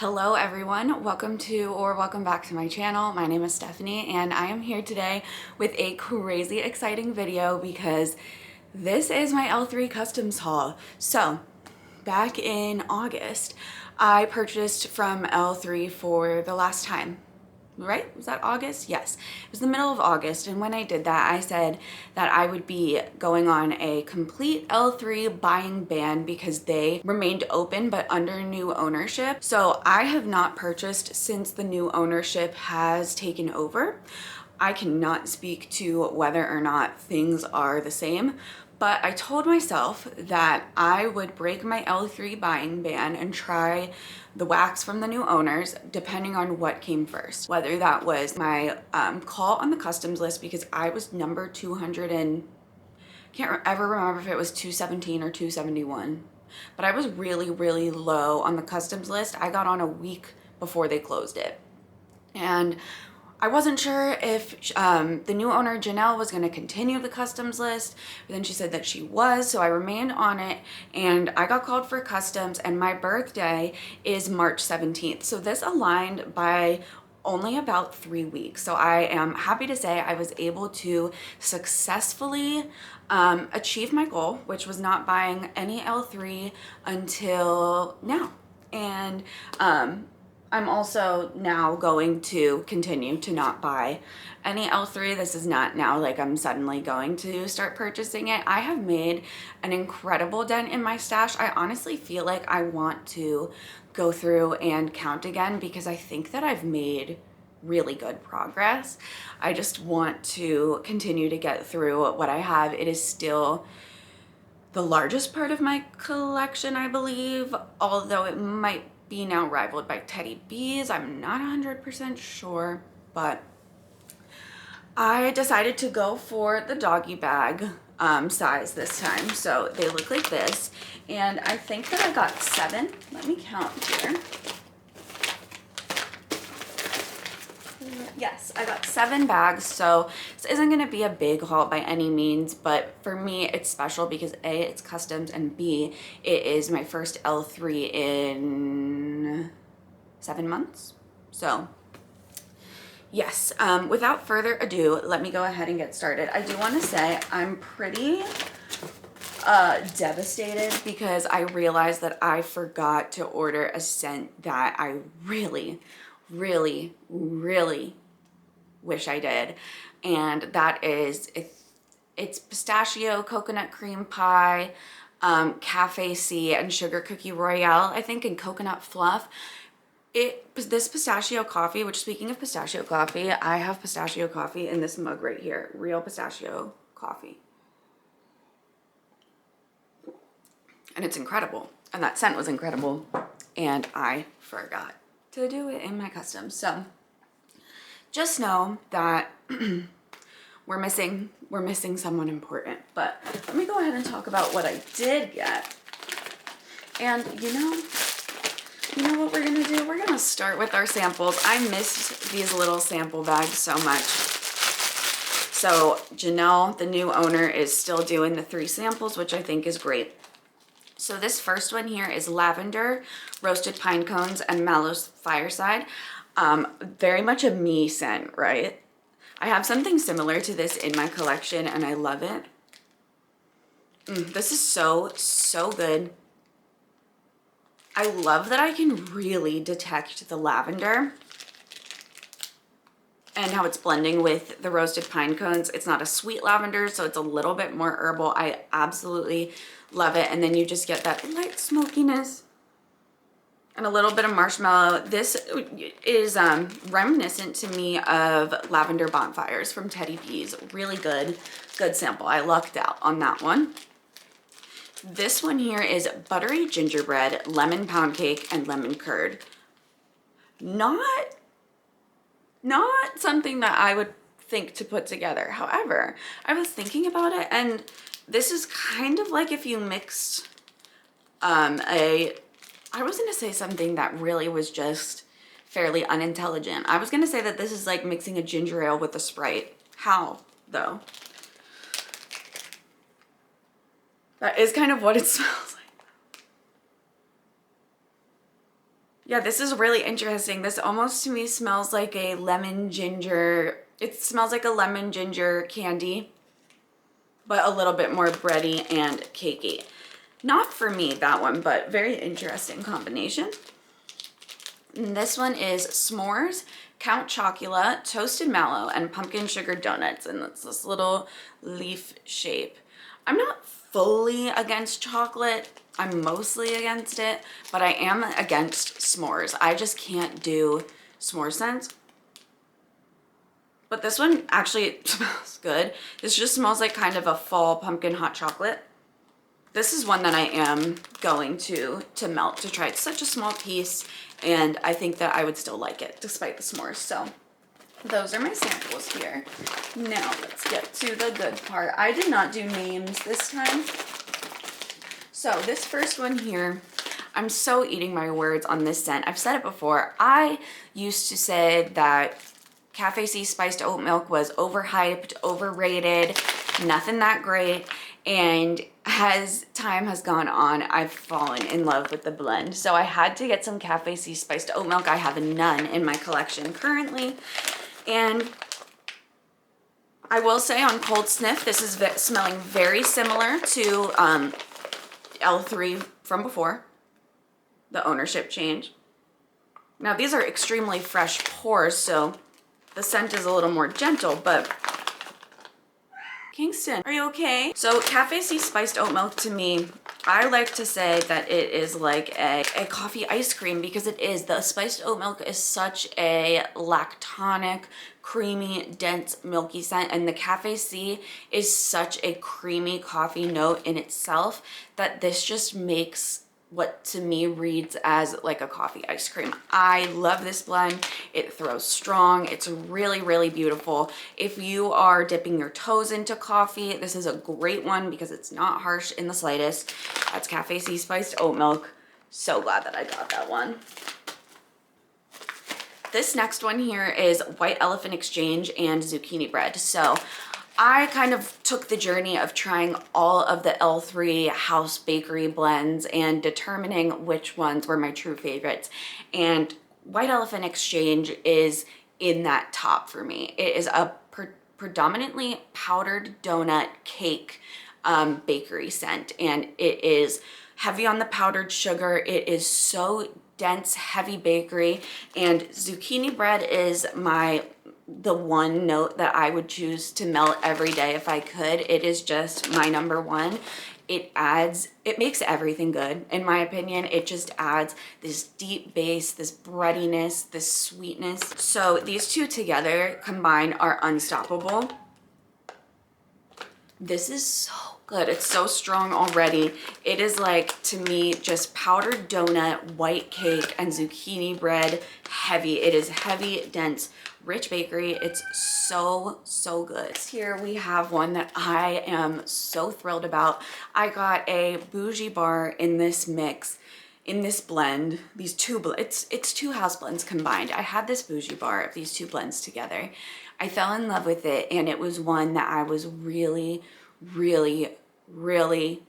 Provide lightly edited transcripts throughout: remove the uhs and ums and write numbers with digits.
Hello everyone, welcome back to my channel. My name is Stephanie and I am here today with a crazy exciting video because this is my L3 Customs haul. So back in August, I purchased from L3 for the last time. Right? Was that August? Yes. It was the middle of August, and when I did that, I said that I would be going on a complete L3 buying ban because they remained open but under new ownership. So I have not purchased since the new ownership has taken over. I cannot speak to whether or not things are the same, but I told myself that I would break my L3 buying ban and try the wax from the new owners, depending on what came first. Whether that was my call on the customs list, because I was number 200 and can't ever remember if it was 217 or 271, but I was really low on the customs list. I got on a week before they closed it. And I wasn't sure if the new owner, Janelle, was going to continue the customs list, but then she said that she was, so I remained on it, and I got called for customs, and my birthday is March 17th. So this aligned by only about 3 weeks. So I am happy to say I was able to successfully achieve my goal, which was not buying any L3 until now. And I'm also now going to continue to not buy any L3. This is not now like I'm suddenly going to start purchasing it. I have made an incredible dent in my stash. I honestly feel like I want to go through and count again because I think that I've made really good progress. I just want to continue to get through what I have. It is still the largest part of my collection, I believe, although it might be now rivaled by Teddy B's. I'm not 100% sure, but I decided to go for the doggy bag size this time. So they look like this, and I think that I got 7. Let me count here. Yes, I got 7 bags, so this isn't going to be a big haul by any means, but for me it's special because A, it's customs, and B, it is my first L3 in 7 months. So yes, without further ado, let me go ahead and get started. I do want to say I'm pretty devastated because I realized that I forgot to order a scent that I really wish I did, and that is it's pistachio coconut cream pie, cafe C, and sugar cookie royale, I think, and coconut fluff. This pistachio coffee, which, speaking of pistachio coffee, I have pistachio coffee in this mug right here, real pistachio coffee, and it's incredible, and that scent was incredible, and I forgot to do it in my customs. So just know that we're missing someone important. But let me go ahead and talk about what I did get. And you know what we're gonna do? We're gonna start with our samples. I missed these little sample bags so much. So Janelle, the new owner, is still doing the 3 samples, which I think is great. So this first one here is lavender, roasted pine cones, and Mallow's Fireside. Very much a me scent, right? I have something similar to this in my collection and I love it. This is so good. I love that I can really detect the lavender and how it's blending with the roasted pine cones. It's not a sweet lavender, so it's a little bit more herbal. I absolutely love it. And then you just get that light smokiness and a little bit of marshmallow. This is reminiscent to me of lavender bonfires from Teddy B's. Really good sample. I lucked out on that one. This one here is buttery gingerbread, lemon pound cake, and lemon curd. Not something that I would think to put together. However, I was thinking about it, and this is kind of like if you mixed I was going to say something that really was just fairly unintelligent. I was going to say that this is like mixing a ginger ale with a Sprite. How, though? That is kind of what it smells like. Yeah, this is really interesting. This almost to me smells like a lemon ginger. It smells like a lemon ginger candy, but a little bit more bready and cakey. Not for me, that one, but very interesting combination. And this one is s'mores, Count Chocula, toasted mallow, and pumpkin sugar donuts. And it's this little leaf shape. I'm not fully against chocolate. I'm mostly against it, but I am against s'mores. I just can't do s'more scents. But this one actually smells good. This just smells like kind of a fall pumpkin hot chocolate. This is one that I am going to melt to try. It's such a small piece, and I think that I would still like it despite the s'mores. So those are my samples here. Now let's get to the good part. I did not do names this time. So this first one here, I'm so eating my words on this scent. I've said it before. I used to say that Cafe C spiced oat milk was overhyped, overrated, nothing that great. And as time has gone on, I've fallen in love with the blend. So I had to get some Cafe C spiced oat milk. I have none in my collection currently. And I will say on cold sniff, this is smelling very similar to L3 from before, the ownership change. Now these are extremely fresh pours, so the scent is a little more gentle, but Kingston, are you okay? So Cafe C spiced oat milk, to me, I like to say that it is like a coffee ice cream, because it is. The spiced oat milk is such a lactonic, creamy, dense, milky scent, and the Cafe C is such a creamy coffee note in itself that this just makes what to me reads as like a coffee ice cream. I love this blend. It throws strong. It's really, really beautiful. If you are dipping your toes into coffee, this is a great one because it's not harsh in the slightest. That's Cafe C spiced oat milk. So glad that I got that one. This next one here is White Elephant Exchange and Zucchini Bread. So I kind of took the journey of trying all of the L3 house bakery blends and determining which ones were my true favorites. And White Elephant Exchange is in that top for me. It is a predominantly powdered donut cake bakery scent, and it is heavy on the powdered sugar. It is so dense, heavy bakery, and Zucchini Bread is the one note that I would choose to melt every day if I could. It is just my number one. It makes everything good, in my opinion. It just adds this deep base, this breadiness, this sweetness. So these two together combined are unstoppable. This is so good. It's so strong already. It is like, to me, just powdered donut, white cake, and zucchini bread heavy. It is heavy, dense, rich bakery. It's so, so good. Here we have one that I am so thrilled about. I got a bougie bar in this mix, in this blend. These two, it's two house blends combined. I had this bougie bar of these two blends together. I fell in love with it, and it was one that I was really, really, really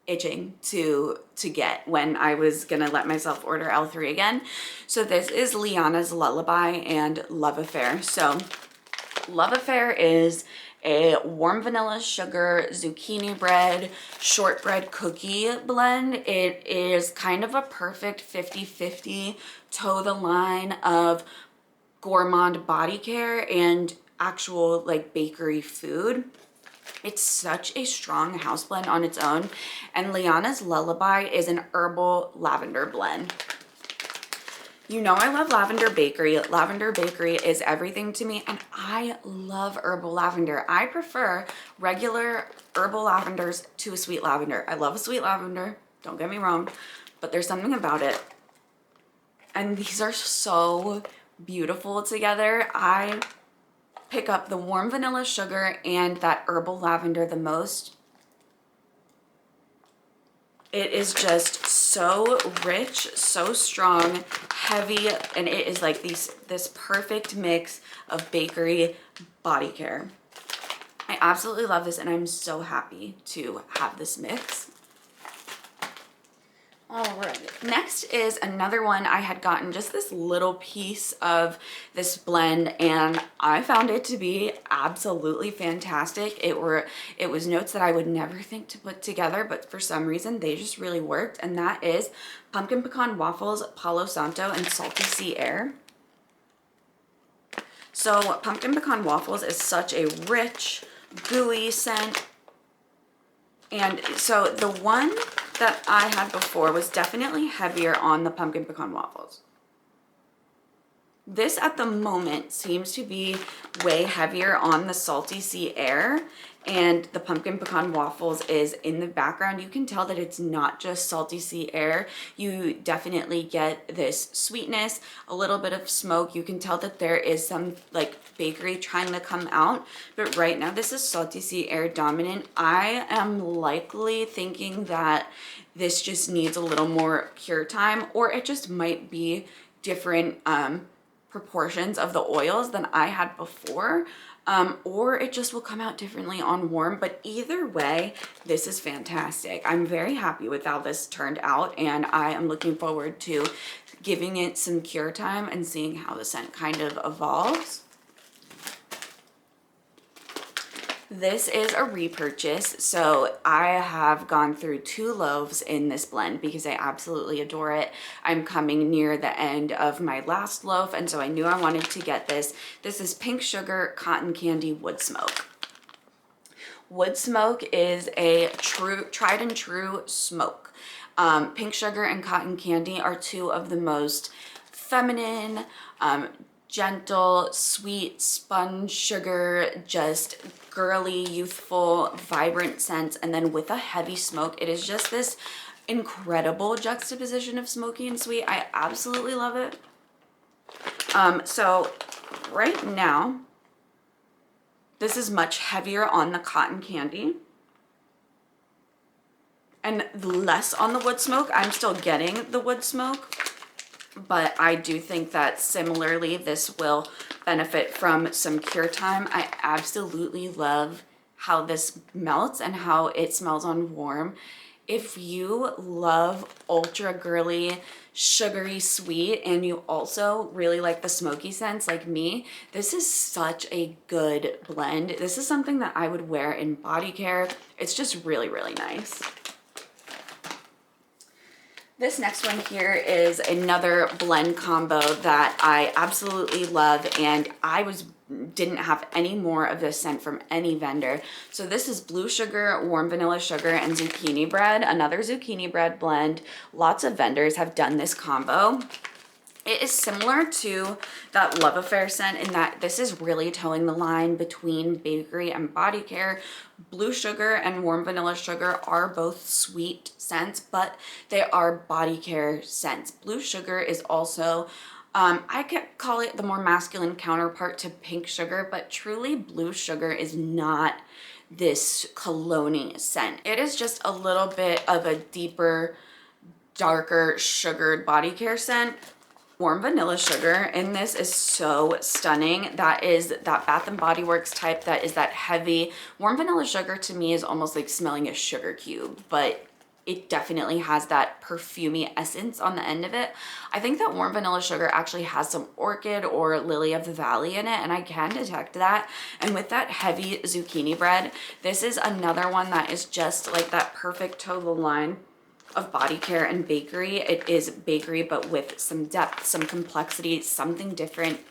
itching to get when I was gonna let myself order L3 again. So this is Liana's Lullaby and Love Affair. So Love Affair is a warm vanilla sugar zucchini bread shortbread cookie blend. It is kind of a perfect 50-50 toe the line of gourmand body care and actual like bakery food. It's such a strong house blend on its own, and Liana's Lullaby is an herbal lavender blend. You know I love Lavender Bakery. Lavender Bakery is everything to me, and I love herbal lavender. I prefer regular herbal lavenders to a sweet lavender. I love a sweet lavender, don't get me wrong, but there's something about it. And these are so beautiful together. I pick up the warm vanilla sugar and that herbal lavender the most. It is just so rich, so strong, heavy, and it is like this perfect mix of bakery body care. I absolutely love this, and I'm so happy to have this mix. All right, next is another one. I had gotten just this little piece of this blend and I found it to be absolutely fantastic. It was notes that I would never think to put together, but for some reason they just really worked, and that is Pumpkin Pecan Waffles, Palo Santo, and Salty Sea Air. So Pumpkin Pecan Waffles is such a rich, gooey scent. And so the one that I had before was definitely heavier on the Pumpkin Pecan Waffles. This at the moment seems to be way heavier on the Salty Sea Air, and the Pumpkin Pecan Waffles is in the background. You can tell that it's not just Salty Sea Air. You definitely get this sweetness, a little bit of smoke. You can tell that there is some like bakery trying to come out, but right now this is Salty Sea Air dominant. I am likely thinking that this just needs a little more cure time, or it just might be different proportions of the oils than I had before, or it just will come out differently on warm. But either way, this is fantastic. I'm very happy with how this turned out, and I am looking forward to giving it some cure time and seeing how the scent kind of evolves. This is a repurchase, so I have gone through 2 loaves in this blend because I absolutely adore it. I'm coming near the end of my last loaf, and so I knew I wanted to get this. This is Pink Sugar Cotton Candy Wood Smoke. Wood Smoke is a tried and true smoke. Pink Sugar and Cotton Candy are 2 of the most feminine, gentle, sweet, sponge sugar, just girly, youthful, vibrant scents, and then with a heavy smoke. It is just this incredible juxtaposition of smoky and sweet. I absolutely love it. So right now, this is much heavier on the cotton candy and less on the wood smoke. I'm still getting the wood smoke, but I do think that similarly this will benefit from some cure time. I absolutely love how this melts and how it smells on warm. If you love ultra girly, sugary sweet, and you also really like the smoky scents like me, this is such a good blend. This is something that I would wear in body care. It's just really, really nice. This next one here is another blend combo that I absolutely love, and I didn't have any more of this scent from any vendor. So this is Blue Sugar, Warm Vanilla Sugar, and Zucchini Bread, another zucchini bread blend. Lots of vendors have done this combo. It is similar to that Love Affair scent in that this is really towing the line between bakery and body care. Blue Sugar and Warm Vanilla Sugar are both sweet scents, but they are body care scents. Blue Sugar is also, I could call it the more masculine counterpart to Pink Sugar, but truly Blue Sugar is not this cologne-y scent. It is just a little bit of a deeper, darker, sugared body care scent. Warm Vanilla Sugar in this is so stunning. That is that Bath and Body Works type, that is that heavy. Warm Vanilla Sugar to me is almost like smelling a sugar cube, but it definitely has that perfumey essence on the end of it. I think that Warm Vanilla Sugar actually has some orchid or lily of the valley in it, and I can detect that. And with that heavy zucchini bread, this is another one that is just like that perfect toe the line of body care and bakery. It is bakery, but with some depth, some complexity, something different.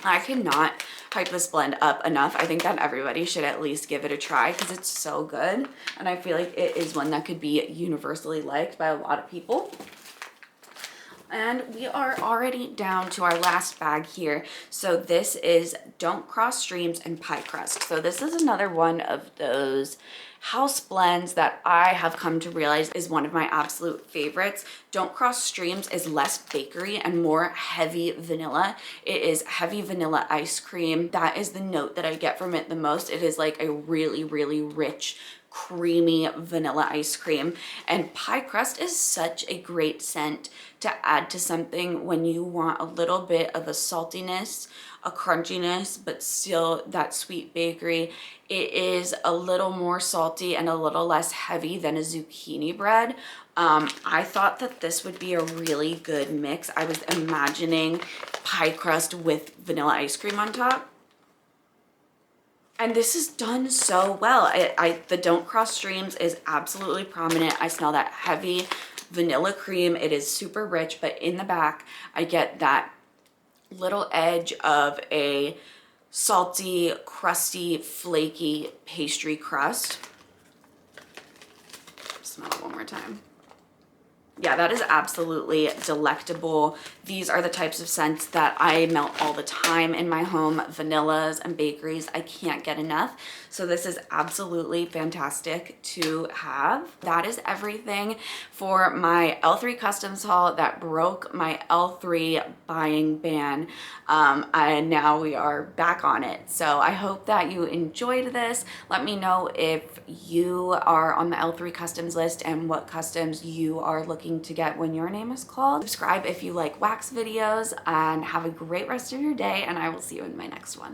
I cannot hype this blend up enough. I think that everybody should at least give it a try because it's so good. And I feel like it is one that could be universally liked by a lot of people. And we are already down to our last bag here. So this is Don't Cross Streams and Pie Crust. So this is another one of those house blends that I have come to realize is one of my absolute favorites. Don't Cross Streams is less bakery and more heavy vanilla. It is heavy vanilla ice cream. That is the note that I get from it the most. It is like a really, really rich creamy vanilla ice cream. And pie crust is such a great scent to add to something when you want a little bit of a saltiness, a crunchiness, but still that sweet bakery. It is a little more salty and a little less heavy than a zucchini bread. I thought that this would be a really good mix. I was imagining pie crust with vanilla ice cream on top. And this is done so well. The Don't Cross Streams is absolutely prominent. I smell that heavy vanilla cream. It is super rich, but in the back, I get that little edge of a salty, crusty, flaky pastry crust. Smell it one more time. Yeah, that is absolutely delectable. These are the types of scents that I melt all the time in my home. Vanillas and bakeries, I can't get enough. So this is absolutely fantastic to have. That is everything for my L3 Customs haul that broke my L3 buying ban. And now we are back on it. So I hope that you enjoyed this. Let me know if you are on the L3 Customs list and what customs you are looking to get when your name is called. Subscribe if you like wax videos, and have a great rest of your day, and I will see you in my next one.